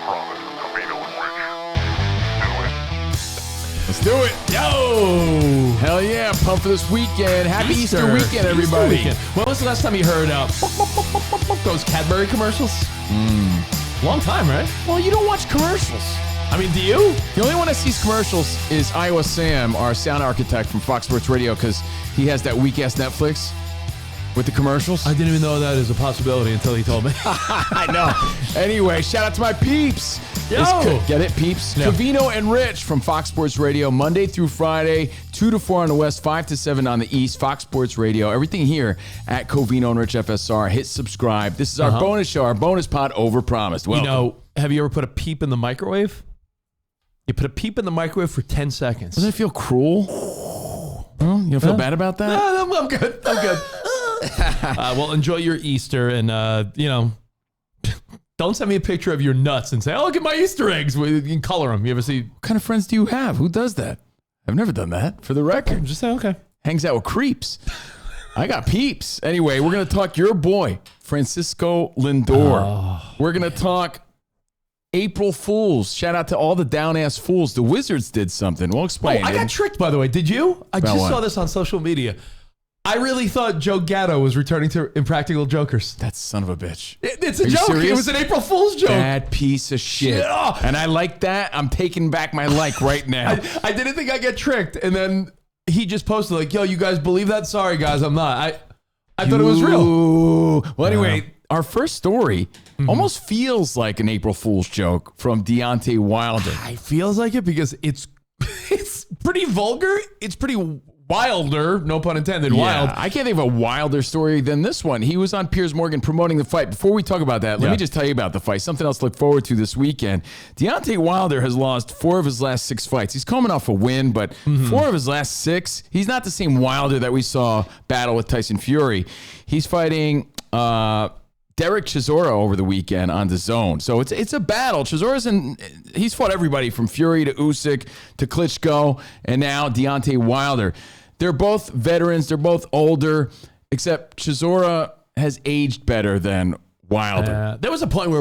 Overpromised with Covino Rich. Let's do it. Yo! Hell yeah. Pump for this weekend. Happy Easter weekend, everybody. Easter weekend. When was the last time you heard those Cadbury commercials? Long time, right? Well, you don't watch commercials. I mean, do you? The only one that sees commercials is Iowa Sam, our sound architect from Fox Sports Radio, because he has that weak-ass Netflix with the commercials. I didn't even know that is a possibility until he told me. I know. Anyway, shout out to my peeps. Yo! Get it, peeps? Yeah. Covino and Rich from Fox Sports Radio, Monday through Friday, 2 to 4 on the West, 5 to 7 on the East. Fox Sports Radio, everything here at Covino and Rich FSR. Hit subscribe. This is our bonus show, our bonus pod, Overpromised. Welcome. You know, have you ever put a peep in the microwave? You put a peep in the microwave for 10 seconds. Doesn't it feel cruel? Huh? You don't feel bad about that? No, I'm good. I'm good. Well, enjoy your Easter and, don't send me a picture of your nuts and say, oh, look at my Easter eggs. You can color them. You ever see? What kind of friends do you have? Who does that? I've never done that, for the record. I'm just saying, okay. Hangs out with creeps. I got peeps. Anyway, we're going to talk your boy, Francisco Lindor. We're going to talk April Fools. Shout out to all the down-ass fools. The Wizards did something. We'll explain. I got tricked, by the way. Did you? I just what? saw this on social media. I really thought Joe Gatto was returning to Impractical Jokers. That son of a bitch. It's a Are you joke. serious? It was an April Fool's joke. That piece of shit. Yeah. And I like that. I'm taking back my like right now. I didn't think I'd get tricked. And then he just posted like, yo, you guys believe that? Sorry, guys, I'm not. I thought it was real. Well, anyway, our first story almost feels like an April Fool's joke from Deontay Wilder. It feels like it because it's pretty vulgar. It's pretty wilder, no pun intended, wild. I can't think of a wilder story than this one. He was on Piers Morgan promoting the fight. Before we talk about that, let me just tell you about the fight. Something else to look forward to this weekend. Deontay Wilder has lost 4 of his last 6 fights. He's coming off a win, but 4 of his last 6, he's not the same Wilder that we saw battle with Tyson Fury. He's fighting Derek Chisora over the weekend on the Zone. So it's a battle. He's fought everybody from Fury to Usyk to Klitschko and now Deontay Wilder. They're both veterans. They're both older, except Chisora has aged better than Wilder. There was a point where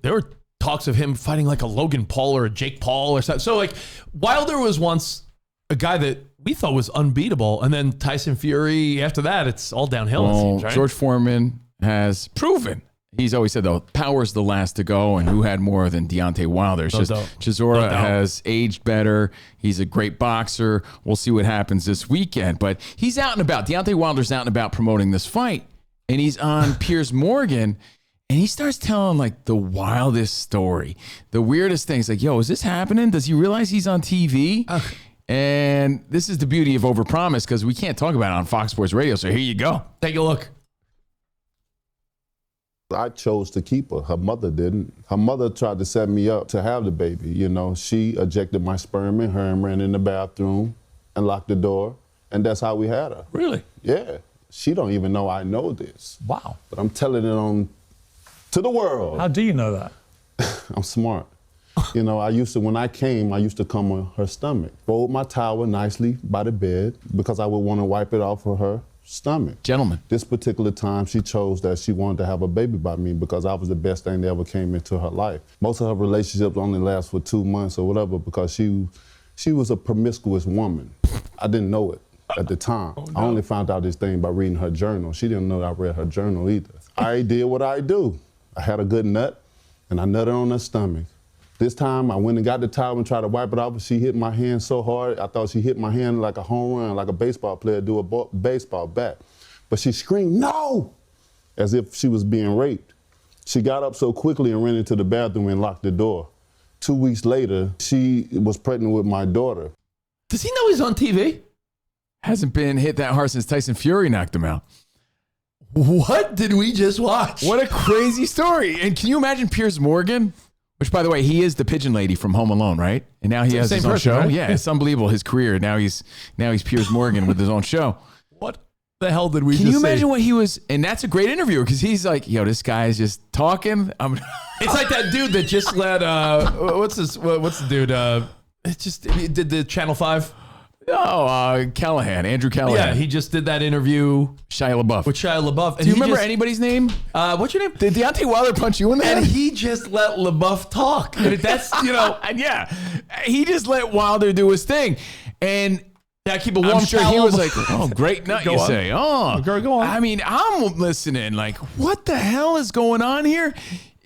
there were talks of him fighting like a Logan Paul or a Jake Paul or something. So like Wilder was once a guy that we thought was unbeatable. And then Tyson Fury, after that, it's all downhill, it seems, right? George Foreman has proven. He's always said, though, power's the last to go, and who had more than Deontay Wilder? It's just Chisora has aged better. He's a great boxer. We'll see what happens this weekend. But he's out and about. Deontay Wilder's out and about promoting this fight, and he's on Piers Morgan, and he starts telling, like, the wildest story, the weirdest things. Like, yo, is this happening? Does he realize he's on TV? And this is the beauty of Overpromised, because we can't talk about it on Fox Sports Radio, so here you go. Take a look. I chose to keep her. Her mother didn't. Her mother tried to set me up to have the baby. You know, she ejected my sperm in her and ran in the bathroom and locked the door. And that's how we had her. Really? Yeah. She don't even know I know this. Wow. But I'm telling it on to the world. How do you know that? I'm smart. You know, when I came, I used to come on her stomach. Fold my towel nicely by the bed because I would want to wipe it off of her stomach. Gentlemen. This particular time, she chose that she wanted to have a baby by me because I was the best thing that ever came into her life. Most of her relationships only last for 2 months or whatever because she was a promiscuous woman. I didn't know it at the time. Oh, no. I only found out this thing by reading her journal. She didn't know that I read her journal either. I did what I do. I had a good nut, and I nutted on her stomach. This time, I went and got the towel and tried to wipe it off, but she hit my hand so hard, I thought she hit my hand like a home run, like a baseball player do a baseball bat. But she screamed, no, as if she was being raped. She got up so quickly and ran into the bathroom and locked the door. 2 weeks later, she was pregnant with my daughter. Does he know he's on TV? Hasn't been hit that hard since Tyson Fury knocked him out. What did we just watch? What a crazy story. And can you imagine Piers Morgan? Which, by the way, he is the pigeon lady from Home Alone, right? And now he has his own show. Right? Yeah, it's unbelievable, his career. Now he's Piers Morgan with his own show. What the hell did we just say? Can you imagine what he was? And that's a great interview because he's like, yo, this guy is just talking. It's like that dude that just let, what's the dude? He did the Channel 5. Andrew Callahan. Yeah, he just did that interview Shia LaBeouf. with Shia LaBeouf. Do you remember anybody's name? What's your name? Did Deontay Wilder punch you in there? And he just let LaBeouf talk. And that's, yeah, he just let Wilder do his thing. And yeah, keep a warm I'm sure towel. he was like, oh, great nut, you say. Oh, go on. I mean, I'm listening like, what the hell is going on here?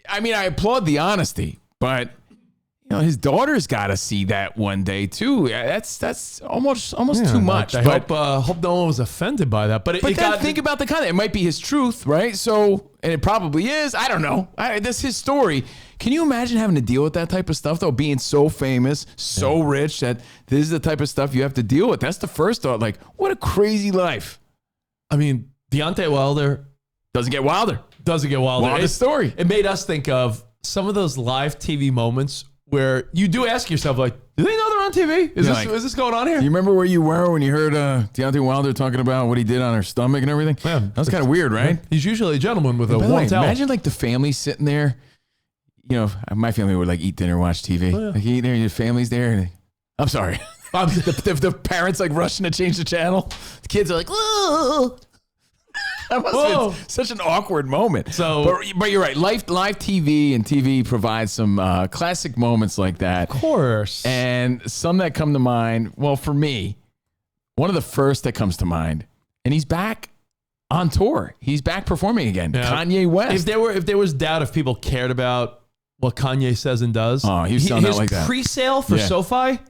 I mean, I applaud the honesty, but his daughter's got to see that one day too. That's almost too much. I hope no one was offended by that. But think about the content. It might be his truth, right? So, and it probably is. I don't know. That's his story. Can you imagine having to deal with that type of stuff, though? Being so famous, so rich, that this is the type of stuff you have to deal with. That's the first thought. Like, what a crazy life. I mean, Deontay Wilder doesn't get wilder. Wildest story. It made us think of some of those live TV moments where you do ask yourself, like, do they know they're on TV? Is this going on here? You remember where you were when you heard Deontay Wilder talking about what he did on her stomach and everything? Yeah. That was kind of weird, right? He's usually a gentleman with a warm towel. Imagine like the family sitting there. My family would like eat dinner, watch TV. Oh, yeah. Like eat there, your family's there. And I'm sorry. the parents like rushing to change the channel. The kids are like, whoa. That must have been such an awkward moment. But you're right. Live TV and TV provides some classic moments like that. Of course. And some that come to mind. Well, for me, one of the first that comes to mind, and he's back on tour. He's back performing again. Yeah. Kanye West. If there was doubt if people cared about what Kanye says and does, he was selling out like that. His pre-sale for SoFi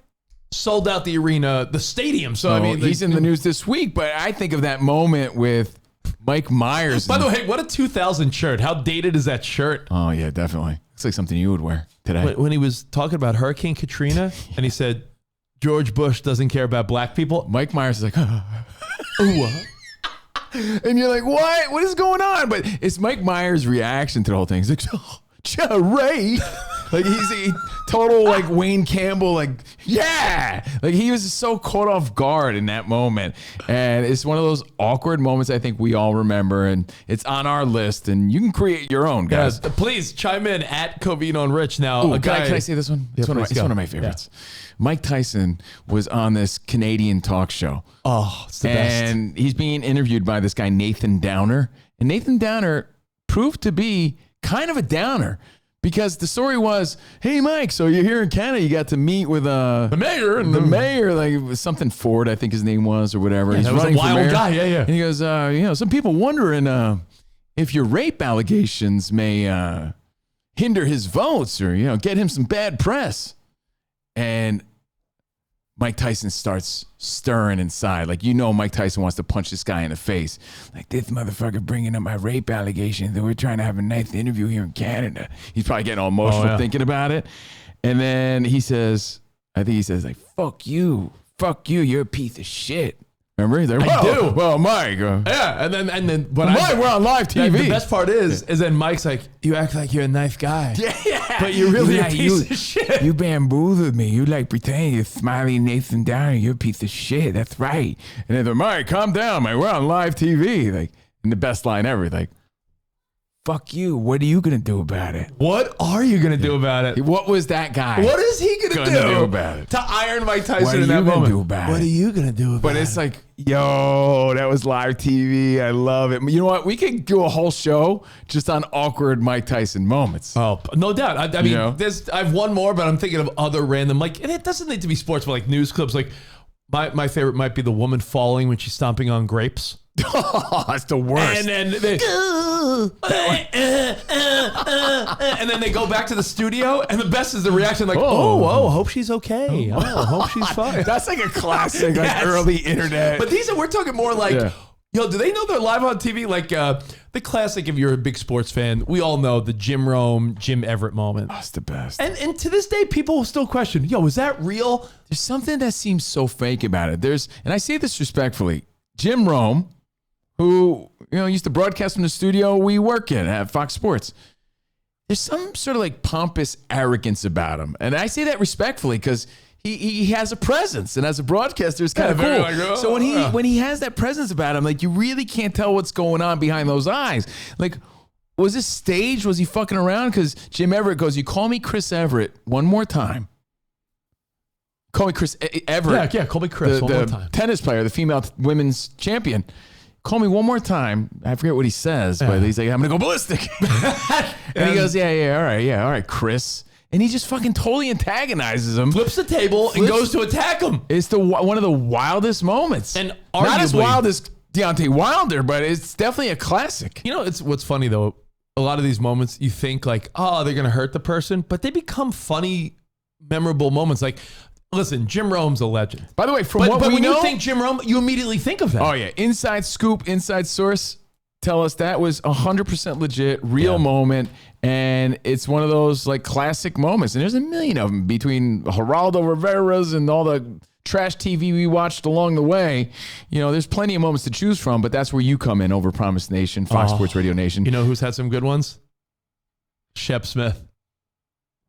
sold out the arena, the stadium. So I mean, he's in the news this week. But I think of that moment with Mike Myers. By the way, what a 2000 shirt. How dated is that shirt? Oh, yeah, definitely. It's like something you would wear today. When he was talking about Hurricane Katrina and he said, George Bush doesn't care about black people. Mike Myers is like, what? And you're like, what? What is going on? But it's Mike Myers' reaction to the whole thing. He's like, Ray. Like he's a total like Wayne Campbell, like, yeah. Like he was so caught off guard in that moment. And it's one of those awkward moments I think we all remember. And it's on our list. And you can create your own, guys. Please chime in at Covino and Rich now. Can I say this one? It's, one of my favorites. Yeah. Mike Tyson was on this Canadian talk show. Oh, it's the best. And he's being interviewed by this guy, Nathan Downer. And Nathan Downer proved to be kind of a downer because the story was, hey, Mike, so you're here in Canada. You got to meet with the mayor. Like it was something Ford, I think his name was, or whatever. Yeah, He's that was a wild guy. Yeah. And he goes, some people wondering if your rape allegations may hinder his votes or, get him some bad press. And Mike Tyson starts stirring inside. Like, Mike Tyson wants to punch this guy in the face. Like, this motherfucker bringing up my rape allegations that we're trying to have a nice interview here in Canada. He's probably getting all emotional thinking about it. And then he says, like, fuck you, you're a piece of shit. Remember? He's like, I do. Well, Mike. Yeah, and then we're on live TV. The best part is then Mike's like, you act like you're a nice guy. Yeah. But you're really a piece of shit. You bamboozled me. You like pretending you're smiling Nathan Downer. You're a piece of shit. That's right. And then they're, Mike, calm down, man. We're on live TV. Like, and the best line ever. Like, fuck you. What are you going to do about it? What are you going to do about it? What was that guy? What is he going to do about it? To iron Mike Tyson in that moment? What are you going to do about it? But it's like, yo, that was live TV. I love it. You know what? We could do a whole show just on awkward Mike Tyson moments. Oh, no doubt. I mean, I've one more, but I'm thinking of other random, and it doesn't need to be sports, but like news clips. Like my favorite might be the woman falling when she's stomping on grapes. Oh, that's the worst. And then and then they go back to the studio, and the best is the reaction, like, hope she's okay. Hope she's fine. That's like a classic, like early internet. But we're talking more like, do they know they're live on TV? Like the classic, if you're a big sports fan, we all know the Jim Rome, Jim Everett moment. That's the best. And to this day, people still question, is that real? There's something that seems so fake about it. And I say this respectfully, Jim Rome, who used to broadcast from the studio we work in at Fox Sports. There's some sort of like pompous arrogance about him. And I say that respectfully because he has a presence, and as a broadcaster, it's kind of cool. Like, so when he has that presence about him, like you really can't tell what's going on behind those eyes. Like, was this staged? Was he fucking around? Because Jim Everett goes, you call me Chris Everett one more time, Call me Chris Everett. Yeah, call me Chris one more time. Tennis player, the female women's champion. Call me one more time. I forget what he says, but he's like, I'm going to go ballistic. and he goes, all right, Chris. And he just fucking totally antagonizes him. Flips the table and goes to attack him. It's one of the wildest moments. And not as wild as Deontay Wilder, but it's definitely a classic. You know, it's what's funny though. A lot of these moments, you think like, oh, they're going to hurt the person, but they become funny, memorable moments. Like, listen, Jim Rome's a legend. By the way, but when know, you think Jim Rome, you immediately think of that. Oh yeah, inside scoop, inside source tell us that was 100% legit, real moment, and it's one of those like classic moments. And there's a million of them between Geraldo Rivera's and all the trash TV we watched along the way. You know, there's plenty of moments to choose from, but that's where you come in, Overpromised Nation, Fox Sports Radio Nation. You know who's had some good ones? Shep Smith.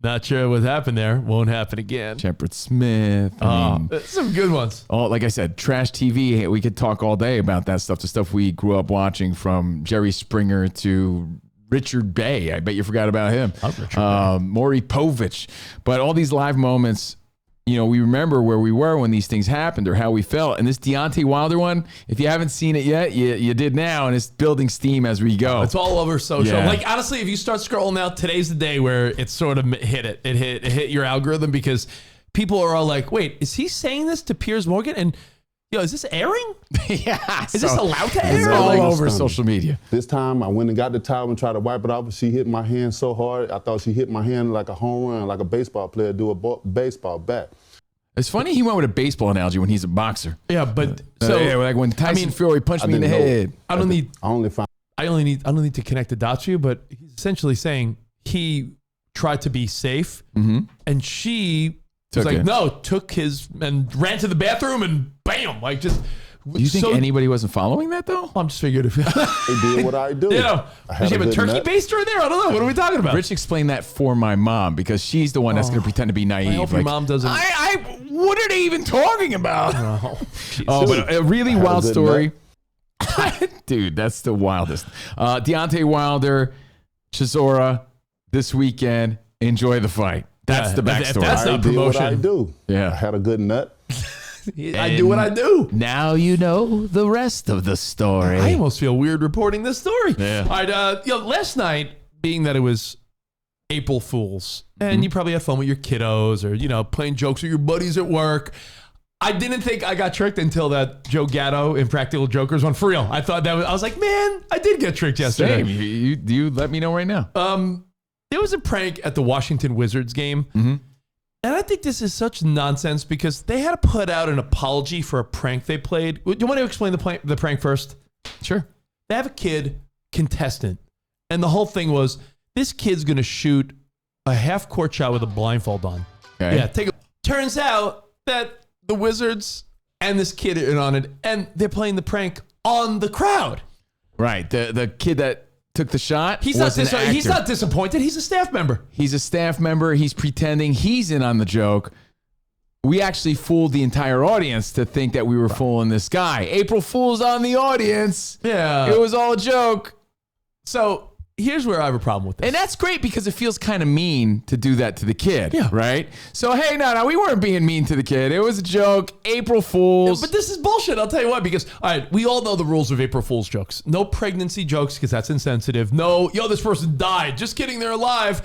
Not sure what happened there. Won't happen again. Shepard Smith. Some good ones. Oh, like I said, trash TV. We could talk all day about that stuff. The stuff we grew up watching, from Jerry Springer to Richard Bay. I bet you forgot about him. Maury Povich. But all these live moments, you know, we remember where we were when these things happened or how we felt. And this Deontay Wilder one, if you haven't seen it yet, you did now, and it's building steam as we go. It's all over social. Yeah. Like, honestly, if you start scrolling out, today's the day where it sort of hit your algorithm, because people are all like, wait, is he saying this to Piers Morgan? And, is this airing? Yeah. Is this allowed to air? It's all over social media. This time, I went and got the towel and tried to wipe it off. She hit my hand so hard, I thought she hit my hand like a home run, like a baseball player do a baseball bat. It's funny he went with a baseball analogy when he's a boxer. Yeah, but like when Tyson Fury punched me in the head. I don't need to connect the dots for you, but he's essentially saying he tried to be safe, and she took his and ran to the bathroom and bam, like just. Do you think anybody wasn't following that though? I'm just figuring if I did what I do. Did you have a turkey baster in there? I don't know. What are we talking about? Rich explained that for my mom, because she's the one that's going to pretend to be naive. I hope your mom doesn't. What are they even talking about? But a really wild story. Dude, that's the wildest. Deontay Wilder, Chisora, this weekend. Enjoy the fight. That's the backstory. That's not promotion. I do what I do. Yeah. I had a good nut. I do what I do. Now you know the rest of the story. I almost feel weird reporting this story. Yeah. All right. Last night, being that it was April Fool's, and you probably had fun with your kiddos, or playing jokes with your buddies at work. I didn't think I got tricked until that Joe Gatto Impractical Jokers one. For real, I thought I was like, man, I did get tricked yesterday. Same. You let me know right now. There was a prank at the Washington Wizards game. And I think this is such nonsense, because they had to put out an apology for a prank they played. Do you want to explain the prank first? Sure. They have a kid contestant, and the whole thing was, this kid's going to shoot a half-court shot with a blindfold on. Okay. Yeah. Turns out that the Wizards and this kid are in on it, and they're playing the prank on the crowd. Right. The kid that took the shot. He's not disappointed. He's a staff member. He's a staff member. He's pretending he's in on the joke. We actually fooled the entire audience to think that we were fooling this guy. April Fool's on the audience. Yeah. It was all a joke. So here's where I have a problem with this. And that's great, because it feels kind of mean to do that to the kid. Yeah. Right? So, hey, no, we weren't being mean to the kid. It was a joke. April Fool's. But this is bullshit. I'll tell you why. Because, all right, we all know the rules of April Fool's jokes. No pregnancy jokes, because that's insensitive. No, this person died. Just kidding, they're alive.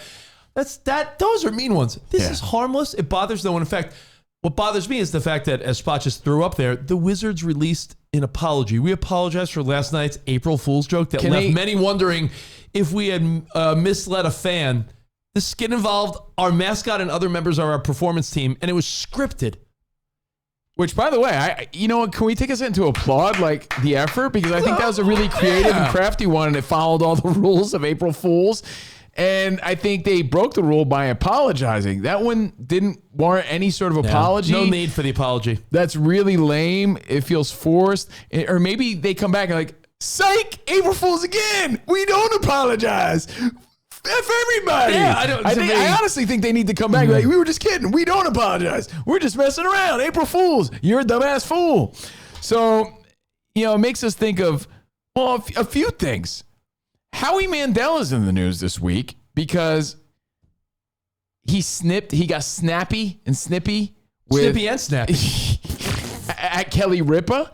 Those are mean ones. This is harmless. It bothers no one. In fact, what bothers me is the fact that, as Spot just threw up there, the Wizards released an apology. We apologize for last night's April Fool's joke that left many wondering if we had misled a fan. The skit involved our mascot and other members of our performance team, and it was scripted. Which, by the way, can we take a second to applaud the effort? Because I think that was a really creative and crafty one, and it followed all the rules of April Fool's. And I think they broke the rule by apologizing. That one didn't warrant any sort of apology. No need for the apology. That's really lame. It feels forced. Or maybe they come back and like, psych, April Fool's again. We don't apologize. F everybody. Yeah, I honestly think they need to come back like, we were just kidding. We don't apologize. We're just messing around. April Fool's. You're a dumbass fool. So, it makes us think of, a few things. Howie Mandel's in the news this week because he got snappy and snippy Snippy and Snappy. at Kelly Ripa.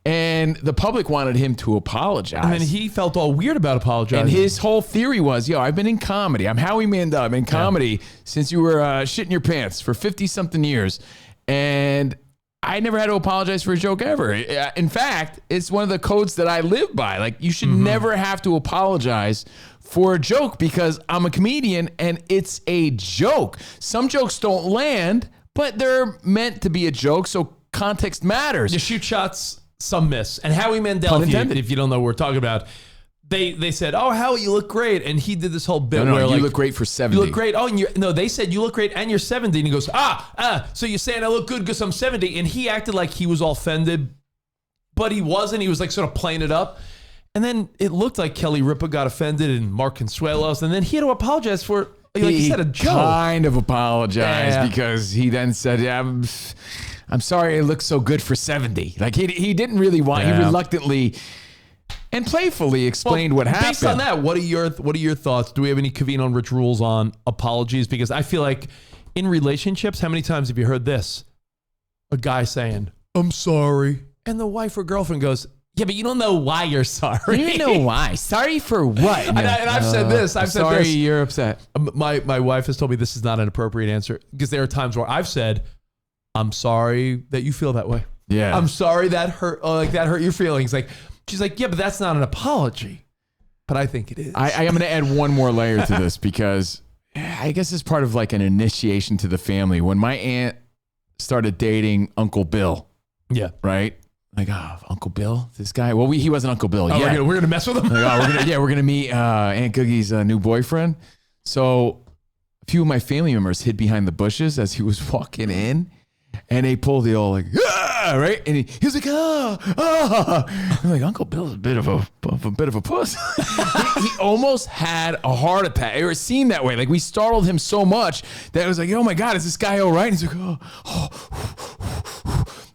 And the public wanted him to apologize. And then he felt all weird about apologizing. And his whole theory was, I've been in comedy. I'm Howie Mandel. I've been in comedy since you were shitting your pants for 50-something years. And I never had to apologize for a joke ever. In fact, it's one of the codes that I live by. Like, you should never have to apologize for a joke because I'm a comedian and it's a joke. Some jokes don't land, but they're meant to be a joke, so context matters. You shoot shots, some miss. And Howie Mandel, if you don't know what we're talking about, they said, "Oh, Howie, you look great," and he did this whole bit where you look great for 70. You look great. Oh, and they said you look great and you're 70, and he goes, so you're saying I look good because I'm 70, and he acted like he was all offended, but he wasn't. He was like sort of playing it up, and then it looked like Kelly Ripa got offended and Mark Consuelos, and then he had to apologize for. Like he said a joke. Kind of apologized because he then said, I'm sorry it looks so good for 70. Like he didn't really want, he reluctantly and playfully explained what happened. Based on that, what are your thoughts? Do we have any Covino and Rich rules on apologies? Because I feel like in relationships, how many times have you heard this? A guy saying, "I'm sorry." And the wife or girlfriend goes, "Yeah, but you don't know why you're sorry." You know why. Sorry for what? And I've said this. I've said sorry this. You're upset. My wife has told me this is not an appropriate answer because there are times where I've said, "I'm sorry that you feel that way." Yeah. I'm sorry that hurt. That hurt your feelings. Like she's like, "Yeah, but that's not an apology." But I think it is. I am going to add one more layer to this because I guess it's part of like an initiation to the family. When my aunt started dating Uncle Bill. Yeah. Right. Like, Uncle Bill, this guy. Well, he wasn't Uncle Bill. We're gonna mess with him. Like, we're gonna meet Aunt Googie's new boyfriend. So, a few of my family members hid behind the bushes as he was walking in, and they pulled the old like, right, and he was like, I'm like, Uncle Bill's a bit of a puss. he almost had a heart attack. It was seen that way. Like we startled him so much that it was like, oh my God, is this guy all right? And he's like,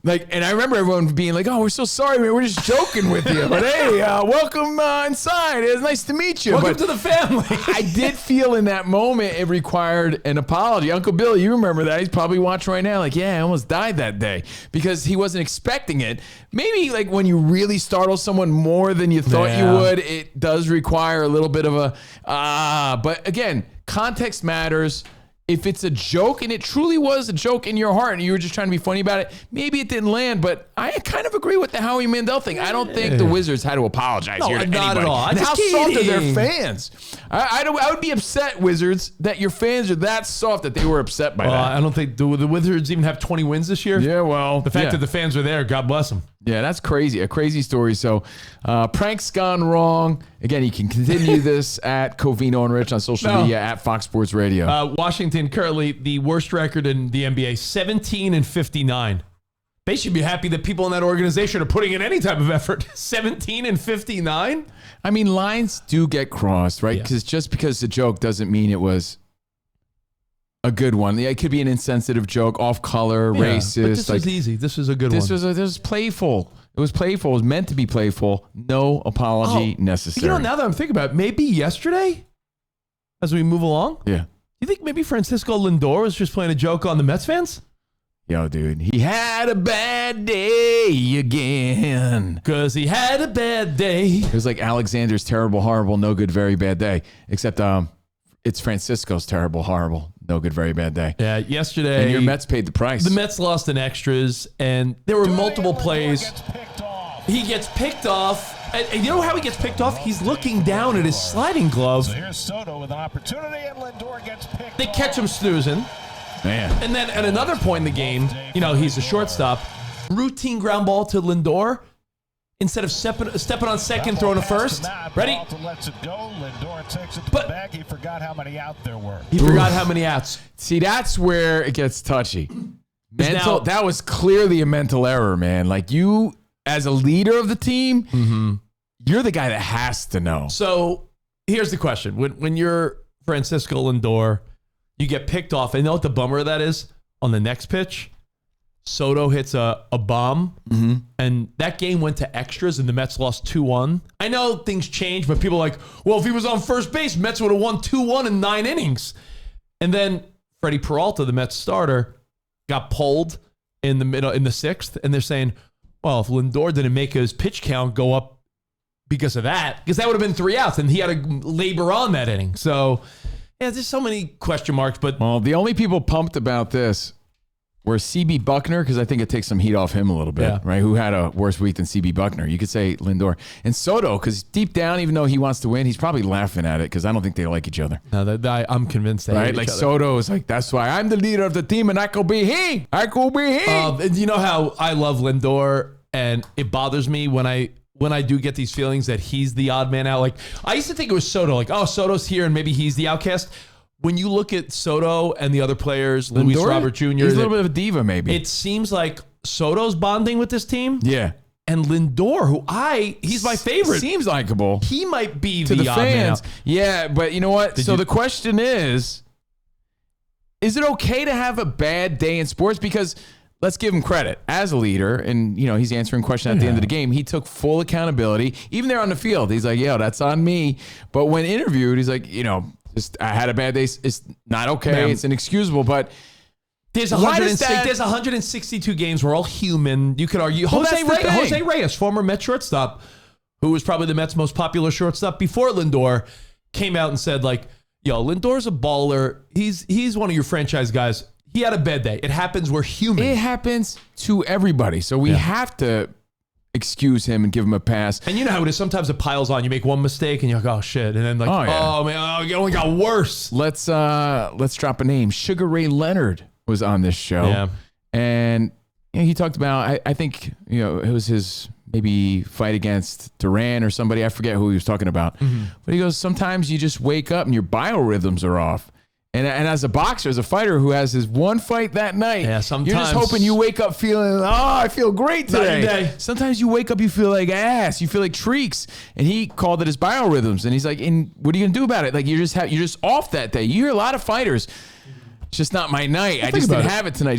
Like, and I remember everyone being like, "Oh, we're so sorry, man. We're just joking with you." But hey, welcome inside. It's nice to meet you. Welcome to the family. I did feel in that moment it required an apology. Uncle Bill, you remember that? He's probably watching right now. Like, yeah, I almost died that day because he wasn't expecting it. Maybe like when you really startle someone more than you thought you would, it does require a little bit of a But again, context matters. If it's a joke and it truly was a joke in your heart and you were just trying to be funny about it, maybe it didn't land, but I kind of agree with the Howie Mandel thing. I don't think the Wizards had to apologize here to not anybody. at all. And how soft are their fans? I would be upset, Wizards, that your fans are that soft that they were upset by that. I don't think the Wizards even have 20 wins this year. Yeah, well. The fact that the fans are there, God bless them. Yeah, that's crazy. A crazy story. So, pranks gone wrong. Again, you can continue this at Covino and Rich on social media at Fox Sports Radio. Washington currently the worst record in the NBA, 17-59. They should be happy that people in that organization are putting in any type of effort. 17-59. I mean, lines do get crossed, right? Because just because a joke doesn't mean it was a good one. It could be an insensitive joke, off color, racist. But this was easy. This was a good one. This was playful. It was playful. It was meant to be playful. No apology necessary. You know, now that I'm thinking about it, maybe yesterday, as we move along, you think maybe Francisco Lindor was just playing a joke on the Mets fans? Yo, dude, he had a bad day again. Because he had a bad day. It was like Alexander's terrible, horrible, no good, very bad day. Except it's Francisco's terrible, horrible, no good, very bad day. Yeah, yesterday. And your Mets paid the price. The Mets lost in extras, and there were multiple plays. He gets picked off. And you know how he gets picked off? He's looking down at his sliding glove. So here's Soto with an opportunity, and Lindor gets picked They catch him snoozing. Man. And then at another point in the game, you know, he's a shortstop. Routine ground ball to Lindor. Instead of stepping on second, throwing a first. Ready? Lets it go. Lindor takes it to the bag. He forgot how many out there were. He forgot how many outs. See, that's where it gets touchy. That was clearly a mental error, man. Like you, as a leader of the team, you're the guy that has to know. So here's the question. When you're Francisco Lindor, you get picked off. And you know what the bummer of that is? On the next pitch, Soto hits a bomb, and that game went to extras, and the Mets lost 2-1. I know things change, but people are like, well, if he was on first base, Mets would have won 2-1 in 9 innings. And then Freddie Peralta, the Mets starter, got pulled in the sixth, and they're saying, well, if Lindor didn't make his pitch count go up because of that, because that would have been 3 outs, and he had to labor on that inning. So, yeah, there's so many question marks. But well, the only people pumped about this were CB Buckner, because I think it takes some heat off him a little bit, right? Who had a worse week than CB Buckner? You could say Lindor. And Soto, because deep down, even though he wants to win, he's probably laughing at it because I don't think they like each other. No, I'm convinced they hate like each other. Soto is like, that's why I'm the leader of the team and I could be he. I could be he. And you know how I love Lindor, and it bothers me when I do get these feelings that he's the odd man out. Like, I used to think it was Soto, like, oh, Soto's here and maybe he's the outcast. When you look at Soto and the other players, Luis Robert Jr., he's a little bit of a diva, maybe. It seems like Soto's bonding with this team. Yeah. And Lindor, he's my favorite. Seems likable. He might be to the odd man fans. out. Yeah, but you know what? The question is it okay to have a bad day in sports? Because let's give him credit as a leader, and he's answering questions at the end of the game. He took full accountability. Even there on the field, he's like, "Yo, that's on me." But when interviewed, he's like, I had a bad day. It's not okay. Ma'am. It's inexcusable. But there's 162 games. We're all human. You could argue Jose Reyes, former Mets shortstop, who was probably the Mets' most popular shortstop before Lindor, came out and said, like, "Yo, Lindor's a baller. He's one of your franchise guys. He had a bad day. It happens. We're human. It happens to everybody. So we have to excuse him and give him a pass." And you know how it is. Sometimes it piles on. You make one mistake and you're like, oh, shit. And then oh man, it only got worse. Let's drop a name. Sugar Ray Leonard was on this show. Yeah. And he talked about, I think, it was his maybe fight against Duran or somebody. I forget who he was talking about. Mm-hmm. But he goes, sometimes you just wake up and your biorhythms are off. And as a boxer, as a fighter who has his one fight that night, sometimes you're just hoping you wake up feeling, I feel great today. Sometimes you wake up, you feel like ass, you feel like treaks. And he called it his biorhythms. And he's like, and what are you gonna do about it? Like you're just off that day. You hear a lot of fighters, it's just not my night. I just didn't have it tonight.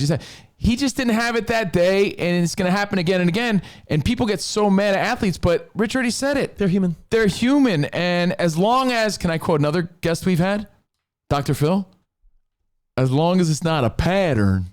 He just didn't have it that day, and it's gonna happen again and again. And people get so mad at athletes, but Rich already said it. They're human. They're human. And as long as, can I quote another guest we've had? Dr. Phil, as long as it's not a pattern,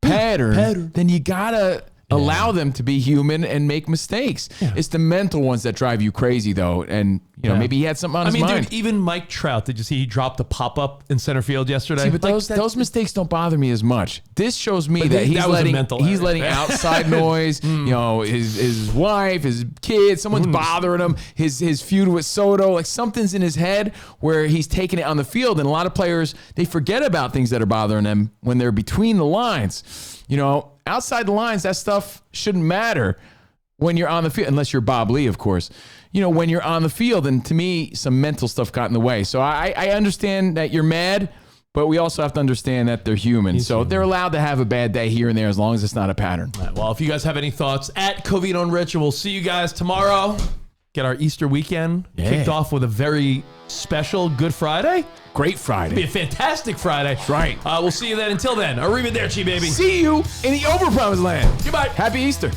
then you gotta allow them to be human and make mistakes. Yeah. It's the mental ones that drive you crazy, though. And maybe he had something on his mind. Dude, even Mike Trout, did you see he dropped a pop-up in center field yesterday? See, but those mistakes don't bother me as much. This shows me that he's letting outside noise, his wife, his kids, someone's bothering him, his feud with Soto, like something's in his head where he's taking it on the field. And a lot of players, they forget about things that are bothering them when they're between the lines. Outside the lines, that stuff shouldn't matter when you're on the field, unless you're Bob Lee, of course. When you're on the field, and to me, some mental stuff got in the way. So I understand that you're mad, but we also have to understand that they're human. They're allowed to have a bad day here and there as long as it's not a pattern. Right, well, if you guys have any thoughts, at Covino and Rich, and we'll see you guys tomorrow. Get our Easter weekend kicked off with a very special Good Friday. Great Friday. It'll be a fantastic Friday. That's right. We'll see you then. Until then, arrivederci, baby. See you in the Overpromised land. Goodbye. Happy Easter.